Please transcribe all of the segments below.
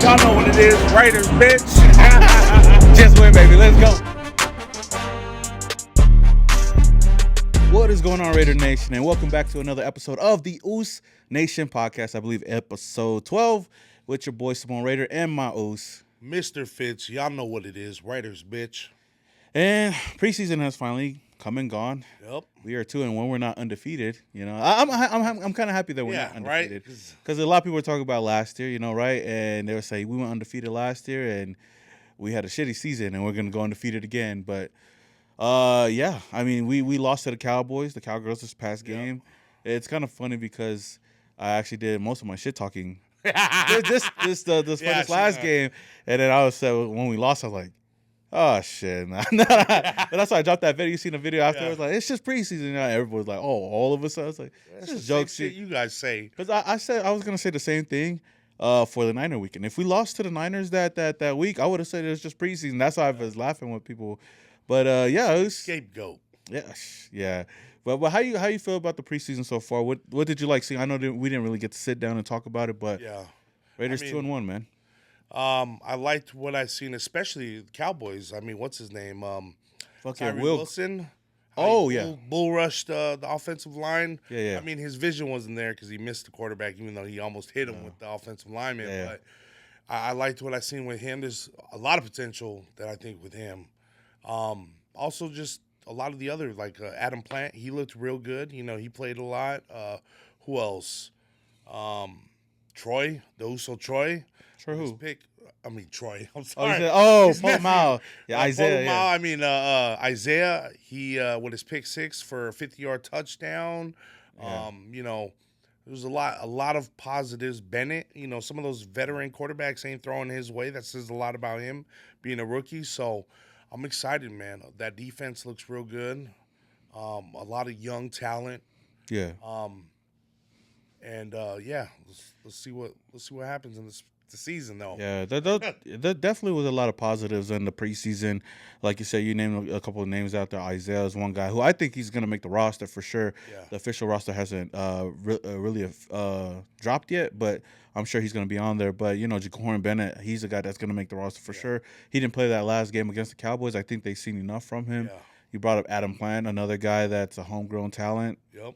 Y'all know what it is. Raiders, bitch. Just win, baby. Let's go. What is going on, Raider Nation? And welcome back to another episode of the Oos Nation podcast. I believe episode 12 with your boy Simone Raider and my Oos. Mr. Fitz, y'all know what it is. Raiders, bitch. And preseason has finally come and gone. Yep. We are 2-1. We're not undefeated. You know, I'm kind of happy that we're not undefeated. Because a lot of people were talking about last year, you know, right? And they were saying we went undefeated last year and we had a shitty season and we're going to go undefeated again. But, yeah, I mean, we lost to the Cowboys, the Cowgirls this past game. It's kind of funny because I actually did most of my shit talking this last game. And then I was when we lost, I was like, oh, shit. But that's why I dropped that video. You seen the video afterwards? Like, it's just preseason. You know, everybody's like, oh, all of a sudden. I was like, it's just jokes. Shit you guys say. Because I said I was going to say the same thing for the Niner weekend. If we lost to the Niners that week, I would have said it was just preseason. That's why I was laughing with people. But, yeah. It was, scapegoat. Yeah. But how you feel about the preseason so far? What did you like seeing? I know we didn't really get to sit down and talk about it, but Raiders 2-1, man. I liked what I seen, especially the Cowboys. I mean, what's his name? Tyree Wilson. Bull rushed the offensive line. Yeah. I mean, his vision wasn't there because he missed the quarterback, even though he almost hit him with the offensive lineman. Yeah. But I liked what I seen with him. There's a lot of potential that I think with him. Also, just a lot of the other, like Adam Plant, he looked real good. You know, he played a lot. Who else? Troy, the Uso Troy. Troy who? Troy. I'm sorry. Paul Mao. Yeah, Isaiah. Paul Mao. I mean, Isaiah, he, with his pick six for a 50-yard touchdown. Yeah. You know, there was a lot of positives. Bennett, you know, some of those veteran quarterbacks ain't throwing his way. That says a lot about him being a rookie. So I'm excited, man. That defense looks real good. A lot of young talent. Yeah. Let's see what happens in the season, though. Yeah, there definitely was a lot of positives in the preseason. Like you said, you named a couple of names out there. Isaiah is one guy who I think he's going to make the roster for sure. Yeah. The official roster hasn't really dropped yet, but I'm sure he's going to be on there. But, you know, Jacorin Bennett, he's a guy that's going to make the roster for sure. He didn't play that last game against the Cowboys. I think they've seen enough from him. Yeah. You brought up Adam Plant, another guy that's a homegrown talent. Yep.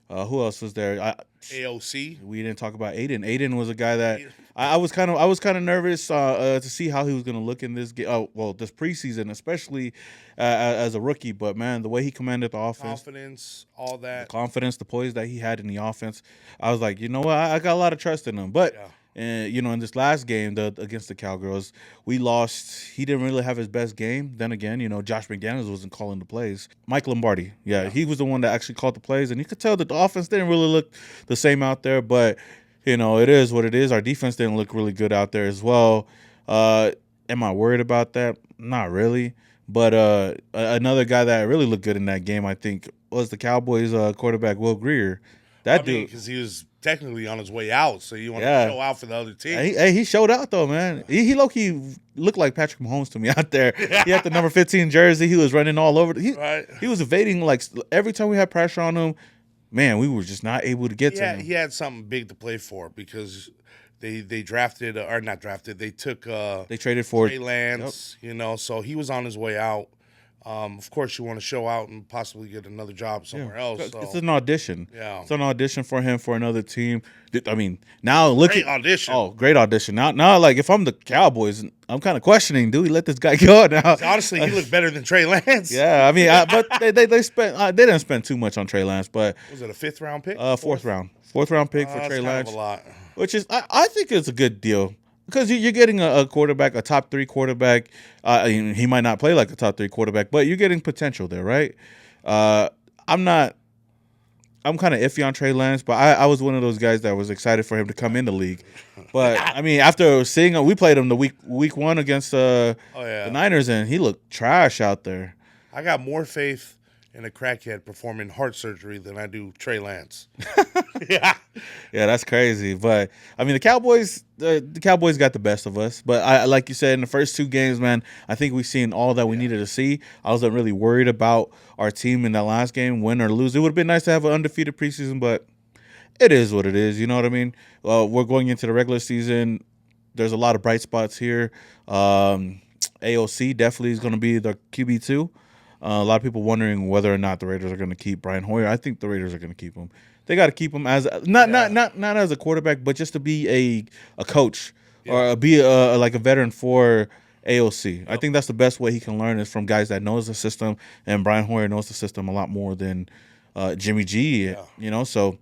Who else was there? AOC. We didn't talk about Aiden. Aiden was a guy that I was kind of nervous to see how he was going to look in this game. Oh, well, this preseason, especially as a rookie. But man, the way he commanded the offense, confidence, all that, the poise that he had in the offense, I was like, you know what, I got a lot of trust in him. But you know, in this last game against the Cowgirls, we lost. He didn't really have his best game. Then again, you know, Josh McDaniels wasn't calling the plays. Mike Lombardi, he was the one that actually called the plays, and you could tell that the offense didn't really look the same out there. But you know, it is what it is. Our defense didn't look really good out there as well. Am I worried about that? Not really. But another guy that really looked good in that game, I think, was the Cowboys quarterback Will Grier. Dude, because he was technically on his way out, so you want to show out for the other team. He showed out though, man. He low-key looked like Patrick Mahomes to me out there. He had the number 15 jersey. He was running all over. He was evading like every time we had pressure on him. Man, we were just not able to get to him. He had something big to play for because they drafted or not drafted. They took they traded for Trey Lance. You know, so he was on his way out. Of course, you want to show out and possibly get another job somewhere else. So. It's an audition. Yeah, it's an audition for him for another team. I mean, now great audition. Oh, great audition. Now, like if I'm the Cowboys, I'm kind of questioning: do we let this guy go now? Honestly, he looked better than Trey Lance. Yeah, I mean, but they didn't spend too much on Trey Lance. But was it a 5th round pick? Fourth round pick for Trey Lance. Kind of a lot. Which is, I think it's a good deal. Because you're getting a quarterback, a top 3 quarterback. He might not play like a top 3 quarterback, but you're getting potential there, right? I'm kind of iffy on Trey Lance, but I was one of those guys that was excited for him to come in the league. But, I mean, after seeing him, we played him the week 1 against the Niners, and he looked trash out there. I got more faith in a crackhead performing heart surgery than I do Trey Lance. Yeah, that's crazy. But I mean, the Cowboys got the best of us. But like you said, in the first 2 games, man, I think we've seen all that we needed to see. I wasn't really worried about our team in that last game, win or lose. It would have been nice to have an undefeated preseason, but it is what it is. You know what I mean? We're going into the regular season. there's a lot of bright spots here. AOC definitely is going to be the QB2. A lot of people wondering whether or not the Raiders are going to keep Brian Hoyer. I think the Raiders are going to keep him. They got to keep him as not as a quarterback, but just to be a coach or be like a veteran for AOC. Yep. I think that's the best way he can learn is from guys that knows the system, and Brian Hoyer knows the system a lot more than Jimmy G. Yeah. You know, so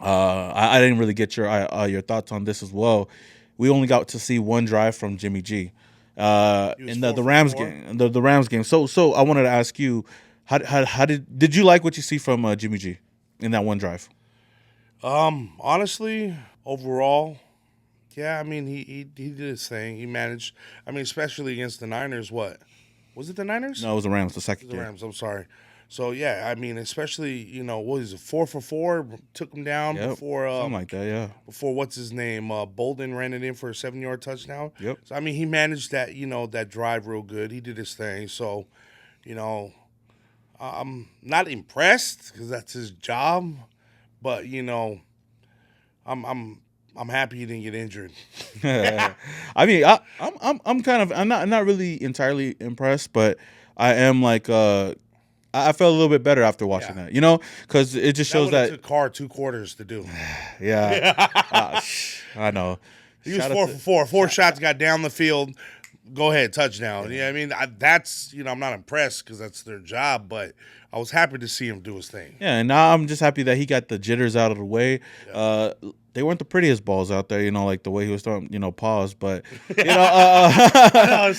I didn't really get your thoughts on this as well. We only got to see one drive from Jimmy G. In the Rams game, the Rams game. So I wanted to ask you, how did you like what you see from Jimmy G in that one drive? Honestly, overall, yeah. I mean, he did his thing. He managed. I mean, especially against the Niners. What was it? The Niners? No, it was the Rams. The second game. The Rams. I'm sorry. So yeah, I mean, especially what is it? 4 for 4, took him down before something like that. Yeah. Before what's his name? Bolden ran it in for a 7-yard touchdown. Yep. So I mean, he managed that that drive real good. He did his thing. So, I'm not impressed because that's his job, but I'm happy he didn't get injured. I mean, I'm not really entirely impressed, but I am like I felt a little bit better after watching that, because it just shows that took Carr 2 quarters to do. Yeah, I know. He was 4 for 4. 4 shots got down the field. Go ahead, touchdown. Yeah, I mean that's I'm not impressed because that's their job, but I was happy to see him do his thing. Yeah, and now I'm just happy that he got the jitters out of the way. Yeah. They weren't the prettiest balls out there, like the way he was throwing, pause, but yeah,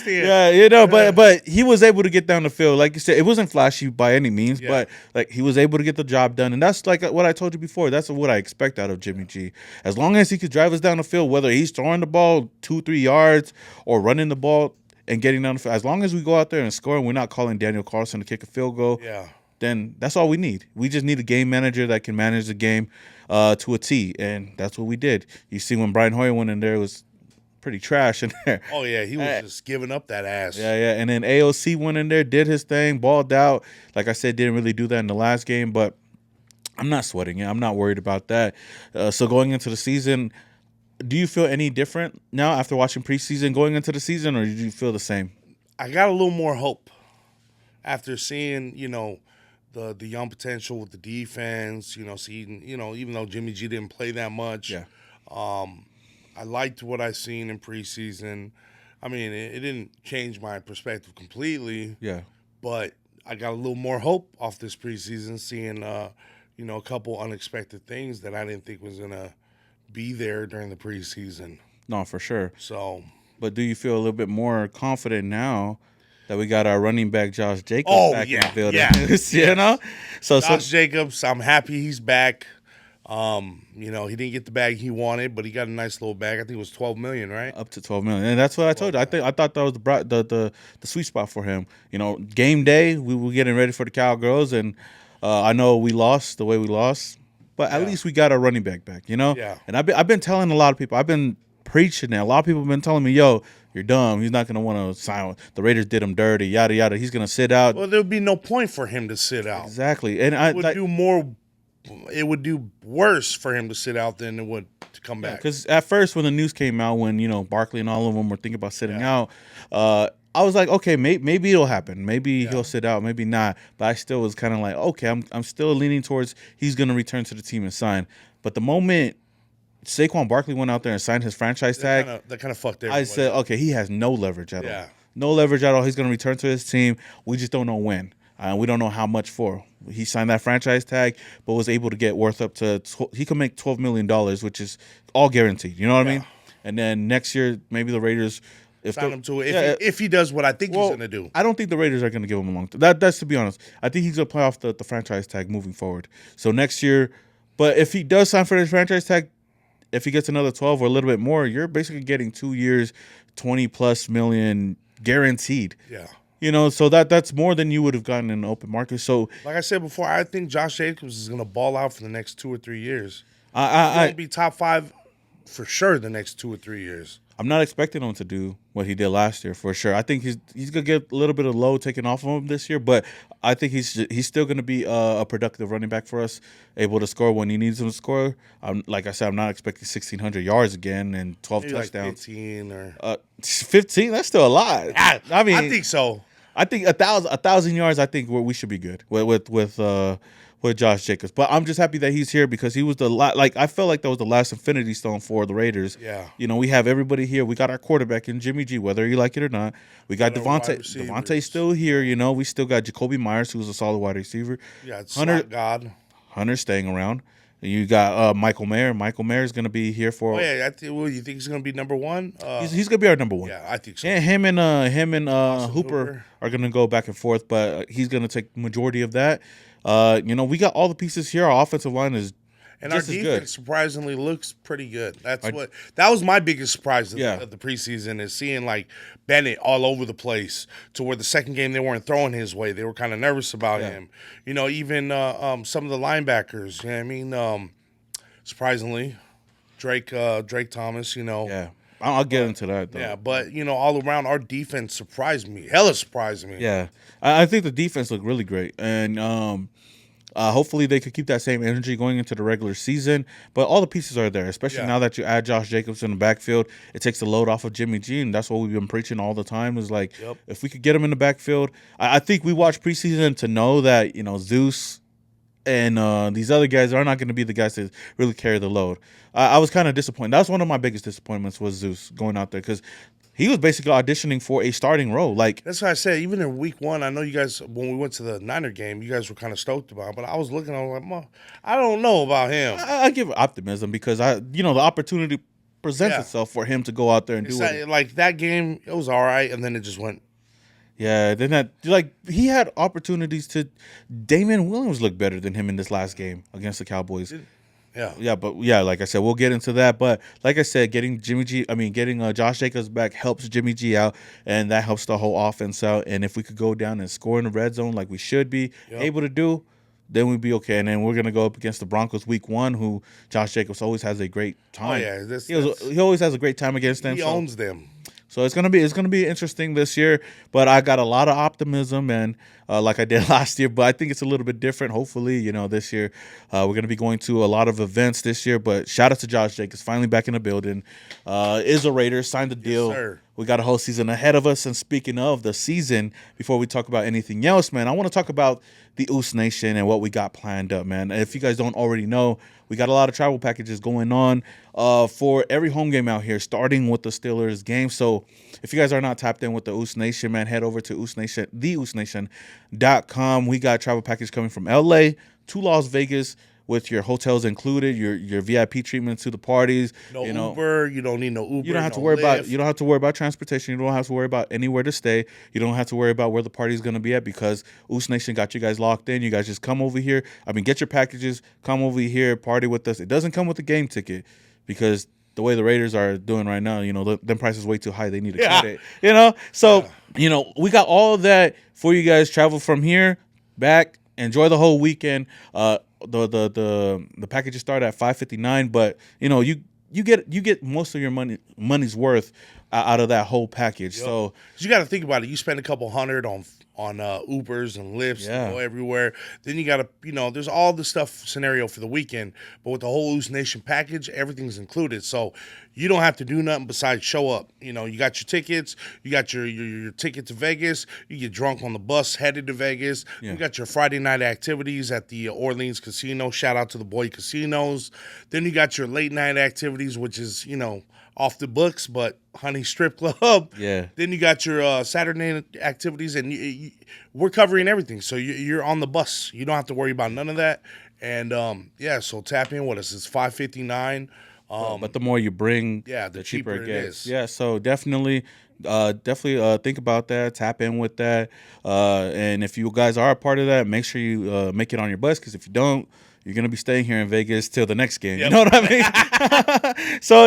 but he was able to get down the field. Like you said, it wasn't flashy by any means, but like he was able to get the job done, and that's like what I told you before. That's what I expect out of Jimmy G. As long as he could drive us down the field, whether he's throwing the ball 2-3 yards or running the ball and getting down the field, as long as we go out there and score, and we're not calling Daniel Carlson to kick a field goal. Yeah. Then that's all we need. We just need a game manager that can manage the game to a T, and that's what we did. You see, when Brian Hoyer went in there, it was pretty trash in there. Oh, yeah, he was just giving up that ass. Yeah, and then AOC went in there, did his thing, balled out. Like I said, didn't really do that in the last game, but I'm not sweating it. I'm not worried about that. So going into the season, do you feel any different now after watching preseason going into the season, or did you feel the same? I got a little more hope after seeing, the young potential with the defense, seeing, even though Jimmy G didn't play that much. Yeah. I liked what I seen in preseason. I mean, it didn't change my perspective completely. Yeah. But I got a little more hope off this preseason, seeing, a couple unexpected things that I didn't think was going to be there during the preseason. No, for sure. So. But do you feel a little bit more confident now that we got our running back Josh Jacobs back in the building? Yeah. So Josh Jacobs, I'm happy he's back. He didn't get the bag he wanted, but he got a nice little bag. I think it was $12 million, right? Up to $12 million, and that's what I told you. I thought that was the sweet spot for him. Game day, we were getting ready for the Cowgirls, and I know we lost the way we lost, but at least we got our running back. Yeah. And I've been telling a lot of people, I've been preaching that. A lot of people have been telling me, yo, you're dumb. He's not going to want to sign. The Raiders did him dirty, yada, yada. He's going to sit out. Well, there would be no point for him to sit out. Exactly. And it would do worse for him to sit out than it would to come back. Because at first when the news came out, when, Barkley and all of them were thinking about sitting out, I was like, okay, maybe it'll happen. Maybe he'll sit out, maybe not. But I still was kind of like, okay, I'm still leaning towards he's going to return to the team and sign. But the moment Saquon Barkley went out there and signed his franchise tag, that kind of fucked everybody. I said, okay, he has no leverage at all. Yeah. No leverage at all. He's going to return to his team. We just don't know when. We don't know how much for. He signed that franchise tag, but was able to get worth up to he could make $12 million, which is all guaranteed. You know what I mean? And then next year, maybe the Raiders sign him to it if he does what I think he's going to do. I don't think the Raiders are going to give him a long time. That's to be honest. I think he's going to play off the franchise tag moving forward. So next year, but if he does sign for his franchise tag, if he gets another 12 or a little bit more, you're basically getting 2 years, $20+ million guaranteed. Yeah. So that's more than you would have gotten in the open market. So, like I said before, I think Josh Jacobs is going to ball out for the next 2 or 3 years. He'll be top 5 for sure the next 2 or 3 years. I'm not expecting him to do what he did last year for sure. I think he's gonna get a little bit of load taken off of him this year, but I think he's still gonna be a productive running back for us, able to score when he needs him to score. Like I said, I'm not expecting 1,600 yards again and 12 Maybe touchdowns. Like 15 or 15. That's still a lot. I mean, I think so. I think 1,000 yards. I think we should be good with Josh Jacobs. But I'm just happy that he's here because he was I felt like that was the last infinity stone for the Raiders. Yeah. You know, we have everybody here. We got our quarterback in Jimmy G, whether you like it or not. We got Devontae. Devontae's still here. You know, we still got Jacoby Myers, who's a solid wide receiver. Yeah, it's Hunter's staying around. You got Michael Mayer. Michael Mayer is going to be here for. Oh yeah, you think he's going to be number one? He's going to be our number one. Yeah, I think so. And him and Hooper are going to go back and forth, but he's going to take the majority of that. You know, we got all the pieces here. Our offensive line is and our defense surprisingly looks pretty good. That was my biggest surprise of the preseason is seeing like Bennett all over the place to where the second game they weren't throwing his way. They were kind of nervous about him. You know, even some of the linebackers. You know what I mean? Surprisingly, Drake Thomas. You know. Yeah. I'll get into that, though. Yeah, but, you know, all around, our defense surprised me. Hella surprised me. Yeah. I think the defense looked really great. And hopefully they could keep that same energy going into the regular season. But all the pieces are there, especially now that you add Josh Jacobs in the backfield. It takes the load off of Jimmy G, and that's what we've been preaching all the time is like, if we could get him in the backfield. I think we watched preseason to know that, you know, Zeus and these other guys are not going to be the guys that really carry the load. I was kind of disappointed. That was one of my biggest disappointments was Zeus going out there because he was basically auditioning for a starting role. Like that's what I said. Even in week one, I know you guys, when we went to the Niner game, you guys were kind of stoked about it. But I was looking, I was like, I don't know about him. I give optimism because the opportunity presents itself for him to go out there and do it. Like that game, it was all right, and then it just went. Yeah, then he had opportunities to. Damian Williams looked better than him in this last game against the Cowboys. But like I said, we'll get into that. But like I said, getting Josh Jacobs back helps Jimmy G out, and that helps the whole offense out. And if we could go down and score in the red zone like we should be able to do, then we'd be okay. And then we're gonna go up against the Broncos week 1, who Josh Jacobs always has a great time. Oh yeah, he always has a great time against them. He owns them. So it's gonna be interesting this year, but I got a lot of optimism and like I did last year, but I think it's a little bit different. Hopefully, this year we're gonna be going to a lot of events this year. But shout out to Josh Jacobs, finally back in the building. Is a Raider, signed the deal. Sir. We got a whole season ahead of us. And speaking of the season, before we talk about anything else, man, I want to talk about the Oos Nation and what we got planned up, man. If you guys don't already know, we got a lot of travel packages going on for every home game out here, starting with the Steelers game. So if you guys are not tapped in with the Oos Nation, man, head over to theoosnation.com. We got travel package coming from LA to Las Vegas with your hotels included, your VIP treatment to the parties. Uber, you don't need no Uber. You don't have to worry about transportation. You don't have to worry about anywhere to stay. You don't have to worry about where the party's going to be at because Oos Nation got you guys locked in. You guys just come over here. get your packages, come over here, party with us. It doesn't come with a game ticket because the way the Raiders are doing right now, them prices way too high. They need to cut it. So, we got all of that for you guys. Travel from here back. Enjoy the whole weekend. The packages start at $559, but you get most of your money's worth out of that whole package. So you got to think about it. You spend a couple $100 on Ubers and Lyfts and go everywhere. Then you got to, there's all the stuff scenario for the weekend. But with the whole Oos Nation package, everything's included. So you don't have to do nothing besides show up. You got your tickets. You got your ticket to Vegas. You get drunk on the bus headed to Vegas. You got your Friday night activities at the Orleans Casino. Shout out to the Boy Casinos. Then you got your late night activities, which is, off the books, but Honey Strip Club. Yeah. Then you got your Saturday activities, and we're covering everything. So you're on the bus. You don't have to worry about none of that. And so tap in with us. It's $559. But the more you bring, the cheaper it gets. Yeah. So definitely think about that. Tap in with that. And if you guys are a part of that, make sure you make it on your bus. Because if you don't, you're going to be staying here in Vegas till the next game. Yep. You know what I mean? So,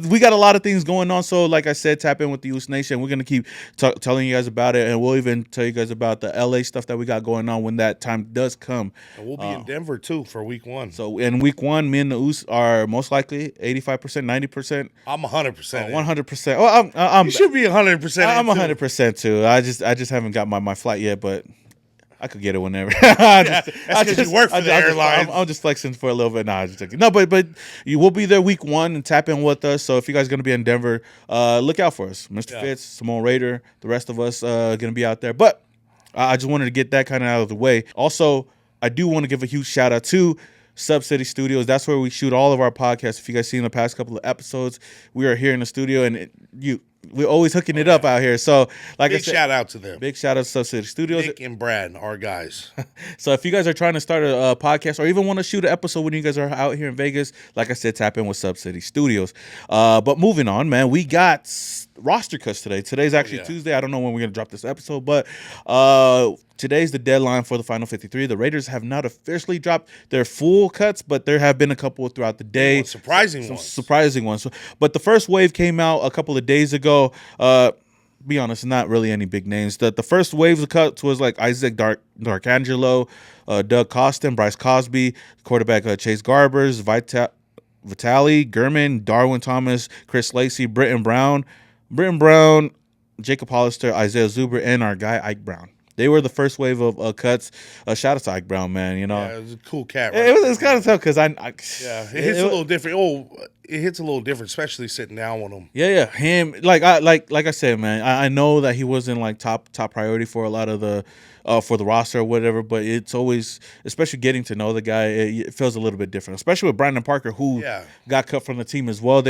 we got a lot of things going on. So, like I said, tap in with the Use Nation. We're going to keep telling you guys about it, and we'll even tell you guys about the LA stuff that we got going on when that time does come. And we'll be in Denver, too, for week 1. So, in week 1, me and the Use are most likely 85%, 90%. I'm 100%. 100%. Oh, you should be 100%. I'm 100% too. I just haven't got my flight yet, but I could get it whenever. That's because you work for the airline. I'm just flexing for a little bit. Nah, but you will be there week 1 and tap in with us. So if you guys are going to be in Denver, look out for us. Mr. Fitz, Simone Raider, the rest of us going to be out there. But I just wanted to get that kind of out of the way. Also, I do want to give a huge shout out to Sub City Studios. That's where we shoot all of our podcasts. If you guys seen the past couple of episodes, we are here in the studio, and we're always hooking it up out here. So, like big I said, shout out to them. Big shout out to Sub City Studios. Nick and Brad, our guys. So, if you guys are trying to start a podcast or even want to shoot an episode when you guys are out here in Vegas, like I said, tap in with Sub City Studios. But moving on, man, we got roster cuts today. Today's actually Tuesday. I don't know when we're gonna drop this episode, but today's the deadline for the Final 53. The Raiders have not officially dropped their full cuts, but there have been a couple throughout the day. Surprising ones. But the first wave came out a couple of days ago. Be honest, not really any big names. The first wave of cuts was like Isaac Darkangelo, Doug Costin, Bryce Cosby, quarterback Chase Garbers, Vitaly Gurman, Darwin Thomas, Chris Lacey, Britton Brown, Jacob Hollister, Isaiah Zuber, and our guy Ike Brown. They were the first wave of cuts. Shout out to Ike Brown, man. Yeah, it was a cool cat. Right? It was kind of tough because it hits a little different. It hits a little different, especially sitting down with him. Yeah. Him, like I said, man. I know that he wasn't like top priority for a lot of the for the roster or whatever, but it's always, especially getting to know the guy, it feels a little bit different. Especially with Brandon Parker, who got cut from the team as well.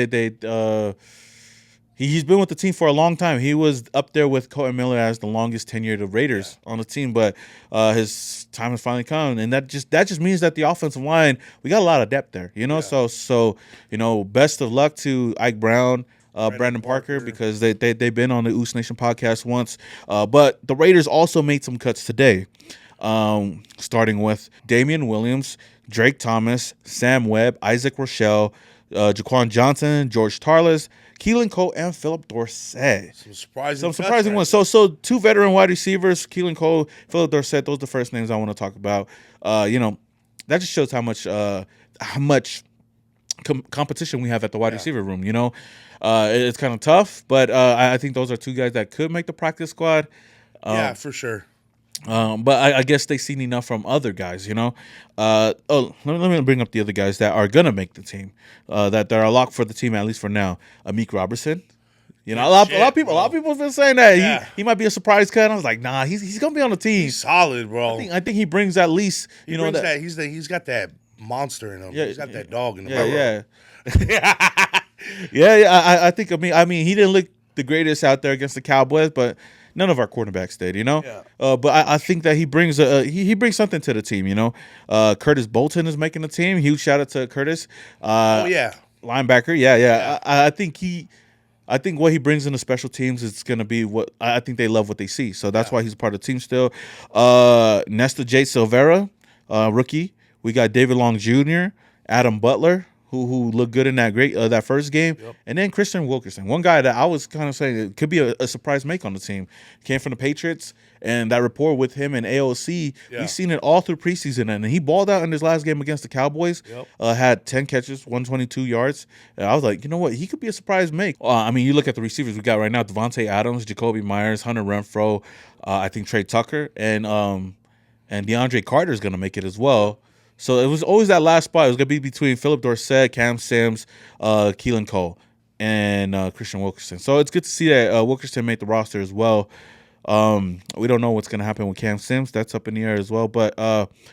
He's been with the team for a long time. He was up there with Colton Miller as the longest tenured of Raiders on the team, but his time has finally come, and that just means that the offensive line, we got a lot of depth there, So best of luck to Ike Brown, Brandon Parker, because they've been on the Oos Nation podcast once. But the Raiders also made some cuts today, starting with Damian Williams, Drake Thomas, Sam Webb, Isaac Rochelle, Jaquan Johnson, George Tarlas, Keelan Cole, and Philip Dorsett. Some surprising ones. So 2 veteran wide receivers, Keelan Cole, Philip Dorsett. Those are the first names I want to talk about. That just shows how much competition we have at the wide receiver room. It's kind of tough, but I think those are 2 guys that could make the practice squad. For sure. But I guess they've seen enough from other guys, let me bring up the other guys that are gonna make the team, that are locked for the team, at least for now. Amik Robertson, a lot of people have been saying that he might be a surprise cut. I was like, nah, he's gonna be on the team. He's solid, bro. I think he brings at least he's got that monster in him. Yeah, he's got that dog in him. I think he didn't look the greatest out there against the Cowboys, but none of our quarterbacks did, But I think that he brings he brings something to the team, Curtis Bolton is making the team. Huge shout out to Curtis. Linebacker. Yeah. I think what he brings in the special teams is going to be what I think they love what they see. So that's why he's part of the team still. Nesta J. Silvera, rookie. We got David Long Jr., Adam Butler, who looked good in that first game. Yep. And then Christian Wilkerson, one guy that I was kind of saying it could be a surprise make on the team. Came from the Patriots, and that rapport with him and AOC, we've seen it all through preseason. And he balled out in his last game against the Cowboys, had 10 catches, 122 yards. And I was like, you know what? He could be a surprise make. You look at the receivers we got right now, Devontae Adams, Jacoby Myers, Hunter Renfro, I think Trey Tucker, and DeAndre Carter is going to make it as well. So it was always that last spot. It was going to be between Philip Dorsett, Cam Sims, Keelan Cole, and Christian Wilkerson. So it's good to see that Wilkerson made the roster as well. We don't know what's going to happen with Cam Sims. That's up in the air as well. But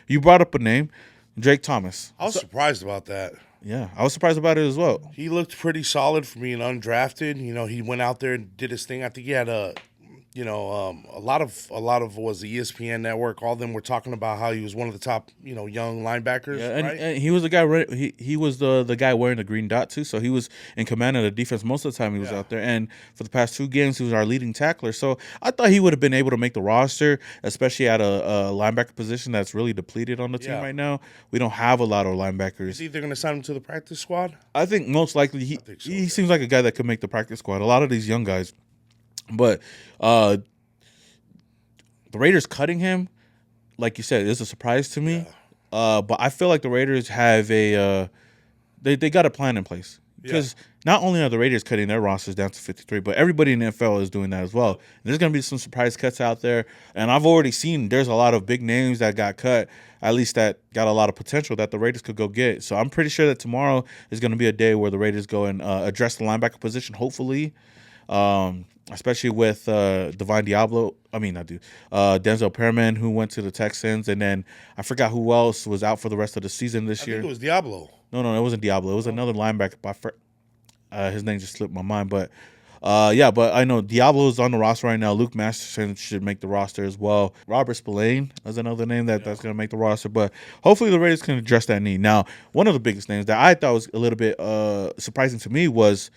you brought up a name, Drake Thomas. I was surprised about that. Yeah, I was surprised about it as well. He looked pretty solid for being undrafted. He went out there and did his thing. I think he had a lot of was the ESPN network. All of them were talking about how he was one of the top, young linebackers. Yeah, right? and he was the guy. He was the guy wearing the green dot too. So he was in command of the defense most of the time he was out there. And for the past 2 games, he was our leading tackler. So I thought he would have been able to make the roster, especially at a linebacker position that's really depleted on the team right now. We don't have a lot of linebackers. Is he they're going to sign him to the practice squad? I think most likely he seems like a guy that could make the practice squad. A lot of these young guys. But the Raiders cutting him, like you said, is a surprise to me. But I feel like the Raiders have they got a plan in place. Because not only are the Raiders cutting their rosters down to 53, but everybody in the NFL is doing that as well. There's going to be some surprise cuts out there. And I've already seen there's a lot of big names that got cut, at least that got a lot of potential that the Raiders could go get. So I'm pretty sure that tomorrow is going to be a day where the Raiders go and address the linebacker position, hopefully. Especially with Divine Diablo. I mean, Denzel Perriman, who went to the Texans, and then I forgot who else was out for the rest of the season this year. I think it was Diablo. No, it wasn't Diablo. It was another linebacker. His name just slipped my mind, but but I know Diablo is on the roster right now. Luke Masterson should make the roster as well. Robert Spillane is another name that's going to make the roster, but hopefully the Raiders can address that need. Now, one of the biggest names that I thought was a little bit surprising to me was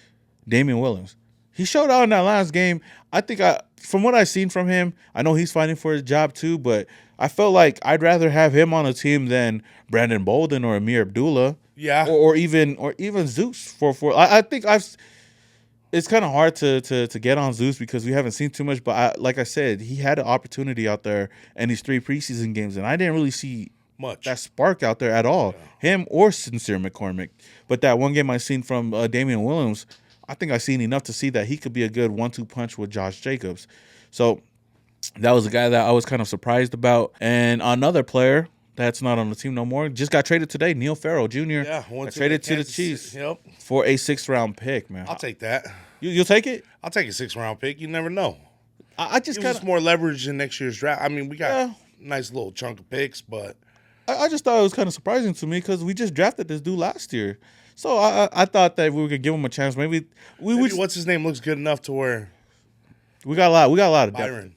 Damian Williams. He showed out in that last game. I think from what I've seen from him, I know he's fighting for his job too, but I felt like I'd rather have him on a team than Brandon Bolden or Amir Abdullah. Yeah. Or even Zeus I think it's kind of hard to get on Zeus because we haven't seen too much, but like I said, he had an opportunity out there in these 3 preseason games, and I didn't really see much that spark out there at all. Him or Sincere McCormick. But that one game I seen from Damian Williams, I think I've seen enough to see that he could be a good 1-2 punch with Josh Jacobs. So that was a guy that I was kind of surprised about. And another player that's not on the team no more just got traded today, Neil Farrell Jr. Got traded to the Chiefs for a 6th-round pick, man. I'll take that. You'll take it? I'll take a 6th-round pick. You never know. I just gives us more leverage in next year's draft. I mean, we got a nice little chunk of picks, but I just thought it was kind of surprising to me because we just drafted this dude last year. So I thought that we could give him a chance. Maybe what's his name looks good enough to where we got a lot of Byron.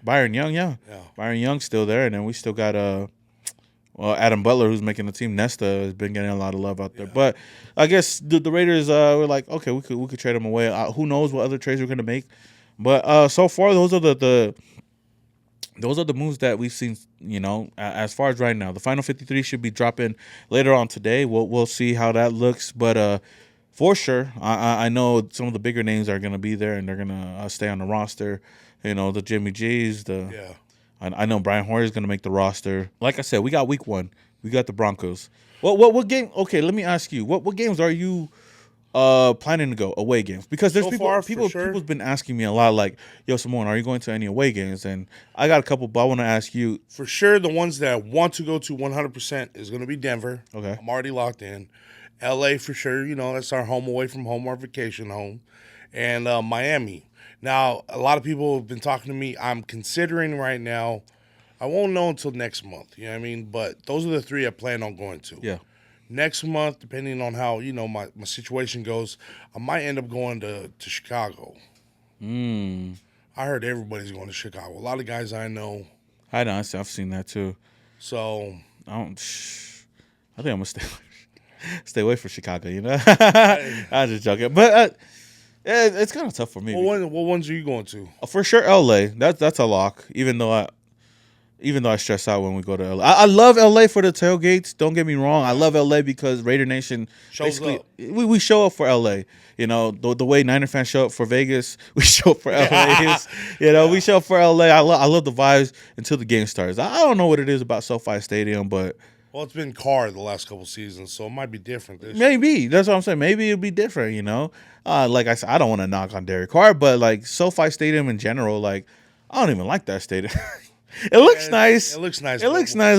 Byron Young, yeah. Byron Young's still there, and then we still got Adam Butler, who's making the team. Nesta has been getting a lot of love out there. But I guess the Raiders were like, okay, we could trade him away. Who knows what other trades we're gonna make? But so far, those are the moves that we've seen, as far as right now. The final 53 should be dropping later on today. We'll see how that looks. But for sure, I know some of the bigger names are going to be there, and they're going to stay on the roster. The Jimmy G's. I know Brian Hoyer is going to make the roster. Like I said, we got week 1. We got the Broncos. What game? Okay, let me ask you. What games are you planning to go? Away games? Because there's people's been asking me a lot, like, yo, Simone, are you going to any away games? And I got a couple, but I want to ask you. For sure, the ones that I want to go to 100% is going to be Denver. Okay. I'm already locked in. LA for sure, that's our home away from home, our vacation home. And Miami. Now, a lot of people have been talking to me. I'm considering right now. I won't know until next month, you know what I mean? But those are the 3 I plan on going to. Yeah. Next month, depending on how, my situation goes, I might end up going to Chicago. I heard everybody's going to Chicago. A lot of guys I know. I've seen that too. So I think I'm gonna stay away from Chicago. I'm just joking, but it's kind of tough for me. What ones are you going to? For sure, LA. That's a lock. Even though I stress out when we go to LA. I love LA for the tailgates. Don't get me wrong. I love LA because Raider Nation shows up. We show up for LA. The way Niner fans show up for Vegas, we show up for LA. We show up for LA. I love the vibes until the game starts. I don't know what it is about SoFi Stadium, but well, it's been Carr the last couple seasons, so it might be different. Maybe that's what I'm saying. Maybe it'll be different. Like I said, I don't want to knock on Derek Carr, but like SoFi Stadium in general, like I don't even like that stadium. It looks nice. It looks nice.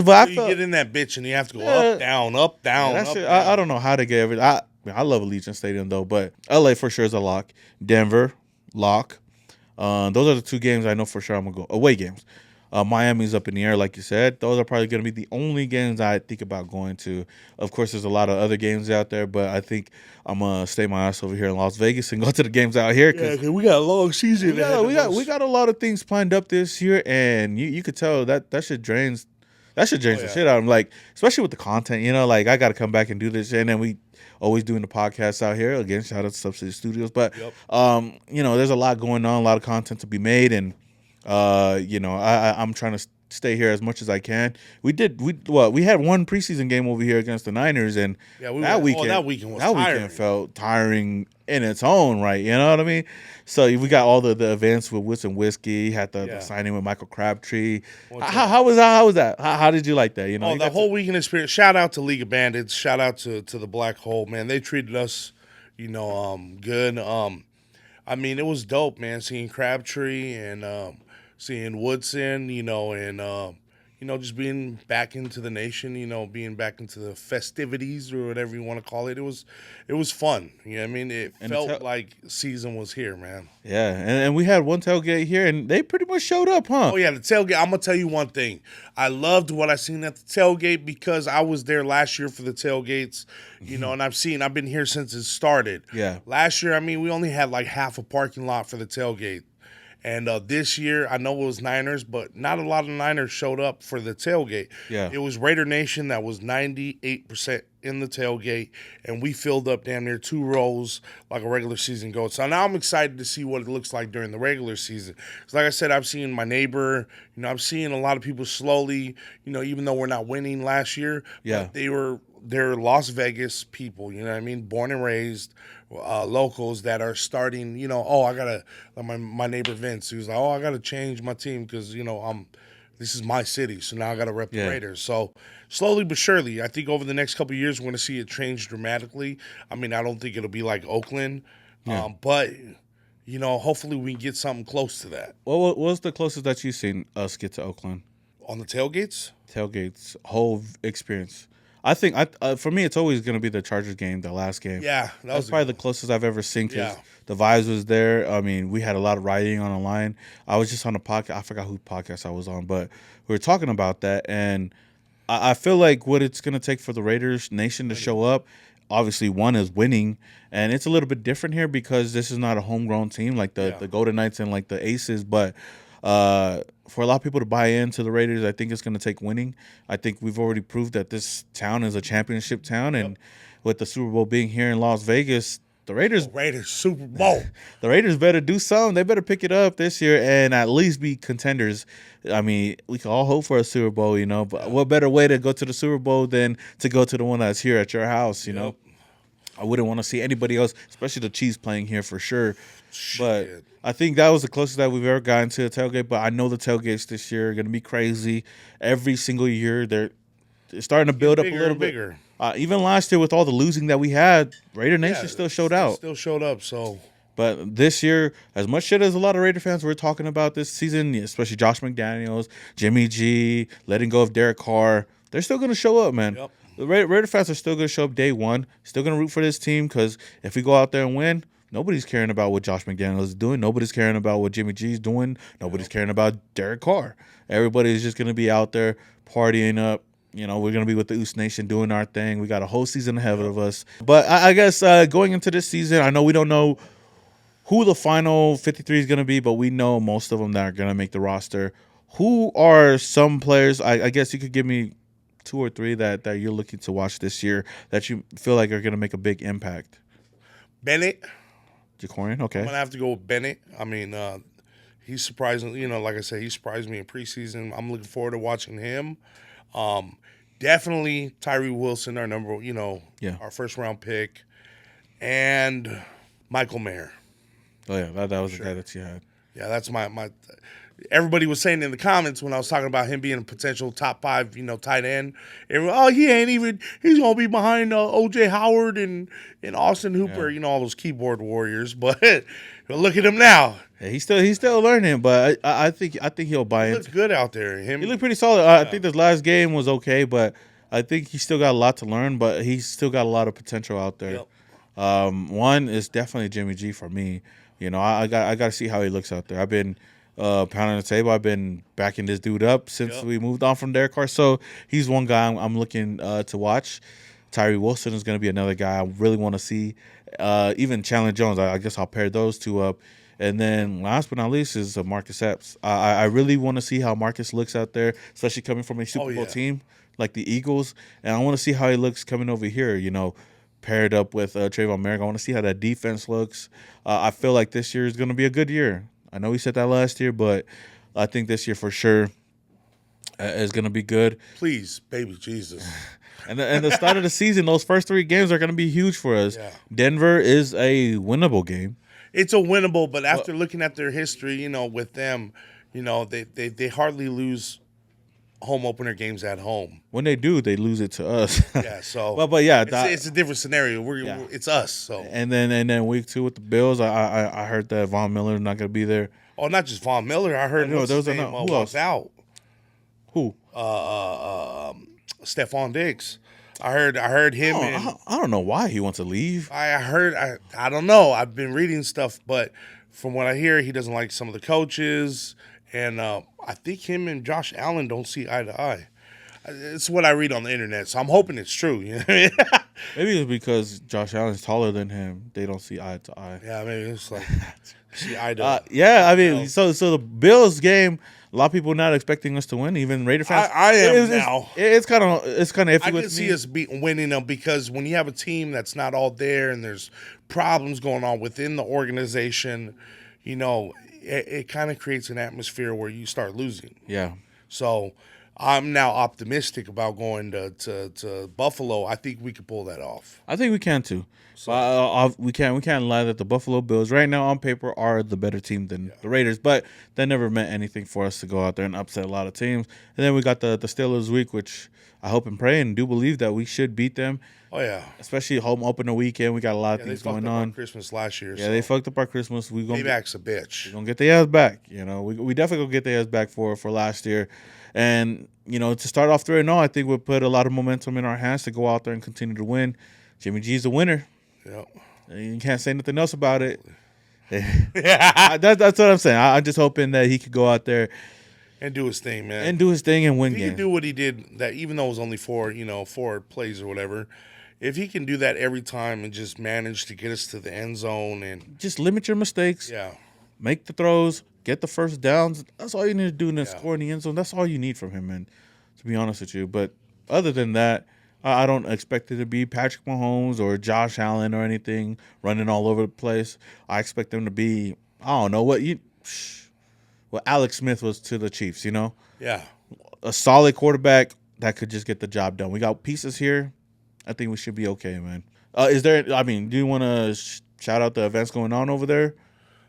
But I feel you get in that bitch and you have to go up, down, up, down. Up, down. I don't know how to get everything. I love Allegiant Stadium though, but LA for sure is a lock. Denver, lock. Those are the 2 games I know for sure I'm gonna go. Away games. Miami's up in the air, like you said. Those are probably going to be the only games I think about going to. Of course, there's a lot of other games out there, but I think I'm gonna stay my ass over here in Las Vegas and go to the games out here because we got a long season. We got a lot of things planned up this year, and you could tell that shit drains. That should drain the shit out of them, like, especially with the content, like, I got to come back and do this. And then we always doing the podcast out here. Again, shout out to Subsidy Studios. But, there's a lot going on, a lot of content to be made. And, I'm trying to stay here as much as I can. We had one preseason game over here against the Niners. And that weekend felt tiring in its own right. You know what I mean? So we got all the events with Wilson Whiskey. Had the signing with Michael Crabtree. How was that? How did you like that? The whole weekend experience. Shout out to League of Bandits. Shout out to the Black Hole, man. They treated us, good. It was dope, man. Seeing Crabtree and seeing Woodson, and just being back into the nation, being back into the festivities or whatever you want to call it. It was fun. It felt like season was here, man. Yeah, and we had one tailgate here, and they pretty much showed up, huh? Oh, yeah, the tailgate. I'm going to tell you one thing. I loved what I seen at the tailgate because I was there last year for the tailgates, and I've been here since it started. Yeah. Last year, we only had like half a parking lot for the tailgate. And this year, I know it was Niners, but not a lot of Niners showed up for the tailgate. Yeah. It was Raider Nation that was 98% in the tailgate, and we filled up damn near 2 rows like a regular season goes. So now I'm excited to see what it looks like during the regular season. Because like I said, I've seen my neighbor, I'm seeing a lot of people slowly, even though we're not winning last year, but they're Las Vegas people, born and raised, locals that are starting, I gotta, my neighbor Vince, he was like, I gotta change my team because, this is my city, so now I gotta rep the Raiders. So slowly but surely, I think over the next couple of years, we're gonna see it change dramatically. I don't think it'll be like Oakland, but, hopefully we can get something close to that. What was the closest that you've seen us get to Oakland? On the tailgates? Tailgates, whole experience. I think for me, it's always going to be the Chargers game, the last game. Yeah. That's probably the closest I've ever seen because the vibes was there. We had a lot of writing on the line. I was just on a podcast. I forgot who podcast I was on, but we were talking about that. And I feel like what it's going to take for the Raiders Nation to show up, obviously one is winning. And it's a little bit different here because this is not a homegrown team like the Golden Knights and like the Aces, but for a lot of people to buy into the Raiders, I think it's going to take winning. I think we've already proved that this town is a championship town, and with the Super Bowl being here in Las Vegas, the Raiders Super Bowl. The Raiders better do something. They better pick it up this year and at least be contenders. We can all hope for a Super Bowl, but what better way to go to the Super Bowl than to go to the one that's here at your house, know? I wouldn't want to see anybody else, especially the Chiefs playing here for sure. But I think that was the closest that we've ever gotten to a tailgate. But I know the tailgates this year are going to be crazy. Every single year, they're starting to build up a little bigger. Even last year with all the losing that we had, Raider Nation still showed out. Still showed up, so. But this year, as much shit as a lot of Raider fans were talking about this season, especially Josh McDaniels, Jimmy G, letting go of Derek Carr, they're still going to show up, man. Yep. The Raider fans are still going to show up day one, still going to root for this team because if we go out there and win, nobody's caring about what Josh McDaniels is doing. Nobody's caring about what Jimmy G is doing. Nobody's caring about Derek Carr. Everybody's just going to be out there partying up. We're going to be with the Oos Nation doing our thing. We got a whole season ahead of us. But I guess going into this season, I know we don't know who the final 53 is going to be, but we know most of them that are going to make the roster. Who are some players, I guess you could give me 2 or 3 that you're looking to watch this year that you feel like are going to make a big impact? Bennett. Jacorian, okay. I'm going to have to go with Bennett. He's surprising. Like I said, he surprised me in preseason. I'm looking forward to watching him. Definitely Tyree Wilson, our our first-round pick. And Michael Mayer. Oh, yeah, that was the guy that you had. Yeah, that's my everybody was saying in the comments when I was talking about him being a potential top 5, tight end. He ain't even. He's gonna be behind O.J. Howard and Austin Hooper. All those keyboard warriors. But look at him now. Yeah, he's still learning, but I think he'll buy it. He looks good out there. He looked pretty solid. I think this last game was okay, but I think he's still got a lot to learn. But he's still got a lot of potential out there. Yep. One is definitely Jimmy G for me. I got to see how he looks out there. I've been pounding the table. I've been backing this dude up since we moved on from Derek Carr. So he's one guy I'm looking to watch. Tyree Wilson is going to be another guy I really want to see. Even Chandler Jones, I guess I'll pair those two up. And then last but not least is Marcus Epps. I really want to see how Marcus looks out there, especially coming from a Super Bowl team like the Eagles. And I want to see how he looks coming over here, paired up with Trayvon Merrick. I want to see how that defense looks. I feel like this year is going to be a good year. I know we said that last year, but I think this year for sure is going to be good. Please, baby Jesus. And the start of the season, those first 3 games are going to be huge for us. Yeah. Denver is a winnable game. It's a winnable, but after looking at their history, with them, they hardly lose home opener games at home. When they do, they lose it to us. Yeah, so but yeah, it's a different scenario. It's us. So and then week 2 with the Bills, I heard that Von Miller not going to be there. Oh, not just Von Miller. I heard there was who else out. Who? Stephon Diggs. I heard him. I don't know why he wants to leave. I don't know. I've been reading stuff, but from what I hear, he doesn't like some of the coaches, and I think him and Josh Allen don't see eye to eye. It's what I read on the internet, so I'm hoping it's true. Maybe it's because Josh Allen's taller than him. They don't see eye to eye. Yeah, maybe it's like see eye to eye. Yeah, I mean, so the Bills game. A lot of people not expecting us to win, even Raider fans. I am now. It's kind of iffy. I can see us winning them because when you have a team that's not all there and there's problems going on within the organization, it kind of creates an atmosphere where you start losing. Yeah. So I'm now optimistic about going to Buffalo. I think we could pull that off. I think we can too. So we can't lie that the Buffalo Bills right now on paper are the better team than the Raiders, but that never meant anything for us to go out there and upset a lot of teams. And then we got the Steelers week, which I hope and pray and do believe that we should beat them. Oh yeah, especially home opener weekend. We got a lot of things going on. Christmas last year. Yeah, they fucked up our Christmas. Payback's a bitch. We're gonna get their ass back. We definitely gonna get their ass back for last year. And to start off 3-0, I think we'll put a lot of momentum in our hands to go out there and continue to win. Jimmy G's a winner. Yep. You can't say nothing else about it. Yeah, that's what I'm saying. I'm just hoping that he could go out there and do his thing, man. And do his thing and win games. He can do what he did. That even though it was only 4 plays or whatever. If he can do that every time and just manage to get us to the end zone and just limit your mistakes. Yeah. Make the throws, get the first downs. That's all you need to do, and then score in the end zone. That's all you need from him, man. To be honest with you, but other than that, I don't expect it to be Patrick Mahomes or Josh Allen or anything running all over the place. I expect them to be, I don't know, what Alex Smith was to the Chiefs, Yeah. A solid quarterback that could just get the job done. We got pieces here. I think we should be okay, man. Do you want to shout out the events going on over there?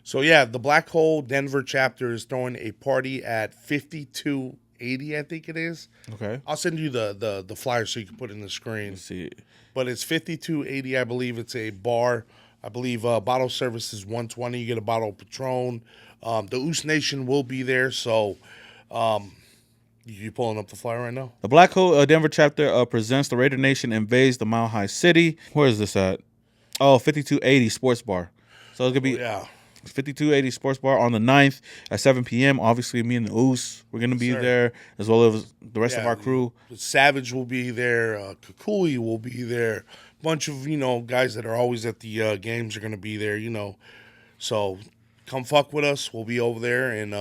So, yeah, the Black Hole Denver chapter is throwing a party at 5280, I think it is. Okay. I'll send you the flyer so you can put it in the screen. Let's see. But it's 5280, I believe. It's a bar. I believe bottle service is $120. You get a bottle of Patron. The Oos Nation will be there, so you pulling up the flyer right now? The Black Hole Denver chapter presents the Raider Nation invades the Mile High City. Where is this at? Oh, 5280 Sports Bar. So it's going to be 5280 Sports Bar on the 9th at 7 p.m. Obviously, me and the Oos, we're going to be there, as well as the rest of our crew. Savage will be there. Kukui will be there. Bunch of, guys that are always at the games are going to be there, So come fuck with us. We'll be over there. And,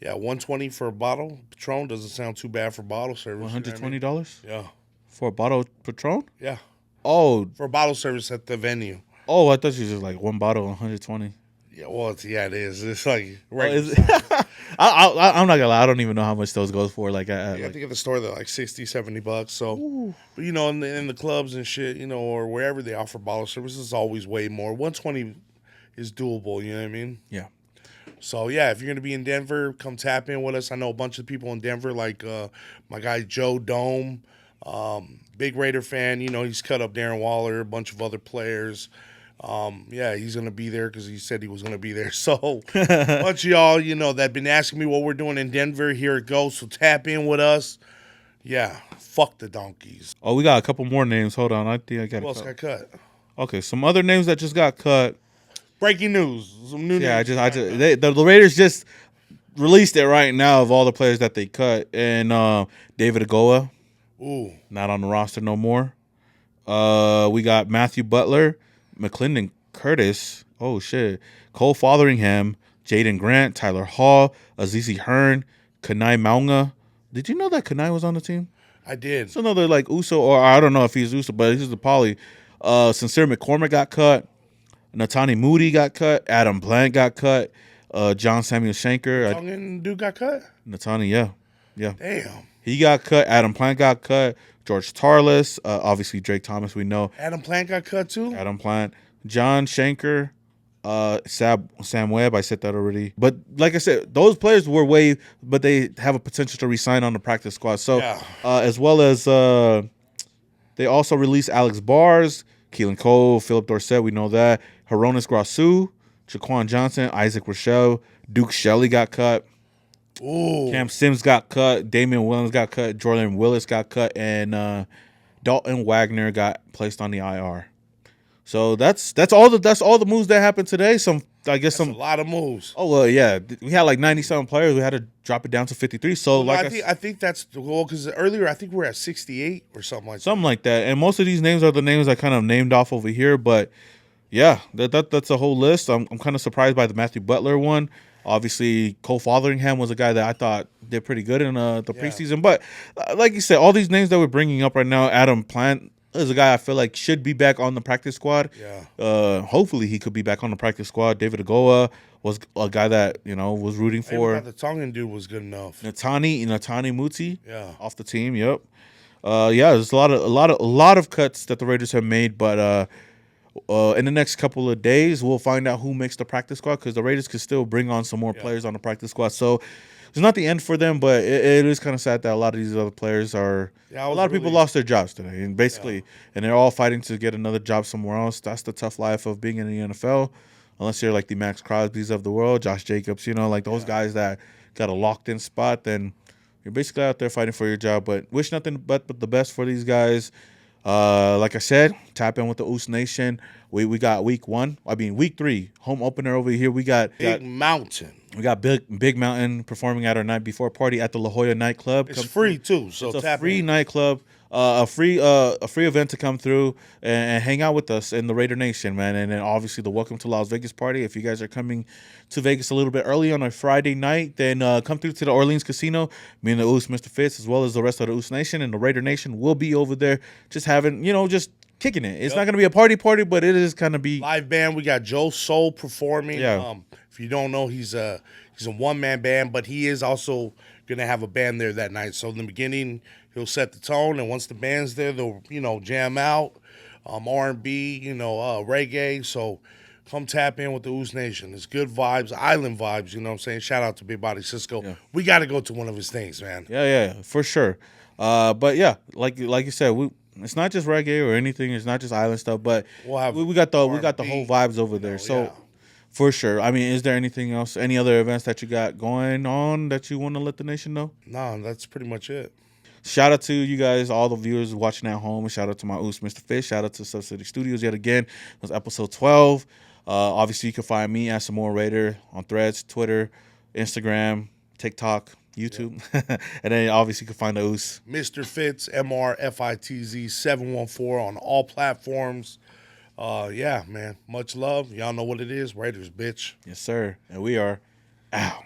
$120 for a bottle. Patron doesn't sound too bad for bottle service. $120? Yeah. For a bottle of Patron? Yeah. Oh. For a bottle service at the venue. Oh, I thought you was just like one bottle, 120. Yeah, well, it is. It's like I'm not gonna lie. I don't even know how much those goes for. I think at the store they're like $60-$70. So, but in the clubs and shit, or wherever they offer bottle service, it's always way more. 120 is doable. You know what I mean? Yeah. So yeah, if you're gonna be in Denver, come tap in with us. I know a bunch of people in Denver, like my guy Joe Dome, big Raider fan. He's cut up Darren Waller, a bunch of other players. He's going to be there because he said he was going to be there. So, a bunch of y'all, that been asking me what we're doing in Denver, here it goes. So, tap in with us. Yeah, fuck the Donkeys. Oh, we got a couple more names. Hold on. I think I got Who else got cut? Okay, some other names that just got cut. Breaking news. Some new news. The Raiders just released it right now of all the players that they cut, and David Agoa, not on the roster no more. We got Matthew Butler, McClendon Curtis. Oh shit, Cole Fotheringham, Jaden Grant, Tyler Hall, Azizi Hearn, Kanai Maunga. Did you know that Kanai was on the team? I did. It's another like Uso, or I don't know if he's Uso, but he's the poly. Sincere McCormick got cut. Natani Moody got cut. Adam Plant got cut. John Samuel Shanker. Tongan dude got cut? Natani, yeah. Damn. He got cut. Adam Plant got cut. George Tarlis. Obviously, Drake Thomas, we know. Adam Plant got cut too? Adam Plant. John Shanker. Sam Webb, I said that already. But like I said, those players were waived, but they have a potential to resign on the practice squad. So, as well as they also released Alex Bars, Keelan Cole, Philip Dorsett, we know that. Hronis Grasu, Jaquan Johnson, Isaac Rochelle, Duke Shelley got cut. Ooh. Cam Sims got cut. Damian Williams got cut. Jordan Willis got cut. And Dalton Wagner got placed on the IR. So that's all the moves that happened today. That's a lot of moves. Oh well, yeah, we had like 90-something players. We had to drop it down to 53. So I think that's the goal, because earlier I think we were at 68 or something like that. Something like that. And most of these names are the names I kind of named off over here. But yeah, that's a whole list. I'm kind of surprised by the Matthew Butler one. Obviously, Cole Fotheringham was a guy that I thought did pretty good in the preseason. But like you said, all these names that we're bringing up right now, Adam Plant is a guy I feel like should be back on the practice squad. Yeah. Hopefully he could be back on the practice squad. David Agoa was a guy that was rooting for. The Tongan dude was good enough. Natani Muti. Yeah. Off the team. Yep. There's a lot of cuts that the Raiders have made, but in the next couple of days we'll find out who makes the practice squad, because the Raiders could still bring on some more players on the practice squad. So it's not the end for them, but it is kind of sad that a lot of these other players are. A lot of people lost their jobs today, and and they're all fighting to get another job somewhere else. That's the tough life of being in the NFL, unless you're like the Max Crosbys of the world, Josh Jacobs, like those guys that got a locked-in spot. Then you're basically out there fighting for your job. But wish nothing but the best for these guys. Like I said, tap in with the Oos Nation. We got week 3 home opener over here. We got Big Mountain. We got Big Mountain performing at our night before party at the La Jolla nightclub. It's free too, so it's a free nightclub, a free event to come through and hang out with us in the Raider Nation, man. And then obviously the Welcome to Las Vegas party. If you guys are coming to Vegas a little bit early on a Friday night, then come through to the Orleans Casino. Me and the Oos, Mr. Fitz, as well as the rest of the Oos Nation and the Raider Nation will be over there, just having just kicking it. It's not going to be a party, but it is going to be live band. We got Joe Soul performing. Yeah. If you don't know, he's a one-man band, but he is also going to have a band there that night. So in the beginning, he'll set the tone, and once the band's there, they'll jam out, R&B, reggae. So come tap in with the Oos Nation. It's good vibes, island vibes. You know what I'm saying? Shout out to Big Body Cisco. Yeah. We got to go to one of his things, man. Yeah, for sure. But yeah, like you said, it's not just reggae or anything. It's not just island stuff, but we got the whole vibes over there. So. For sure. I mean, is there anything else, any other events that you got going on that you want to let the nation know? No, that's pretty much it. Shout out to you guys, all the viewers watching at home. Shout out to my Oos, Mr. Fish. Shout out to Sub City Studios yet again. It was episode 12. Obviously, you can find me at Samoa Raider on Threads, Twitter, Instagram, TikTok, YouTube. And then obviously you can find the Oos. Mr. Fitz, MRFITZ 714 on all platforms. Yeah, man. Much love. Y'all know what it is. Raiders, bitch. Yes, sir. And we are out.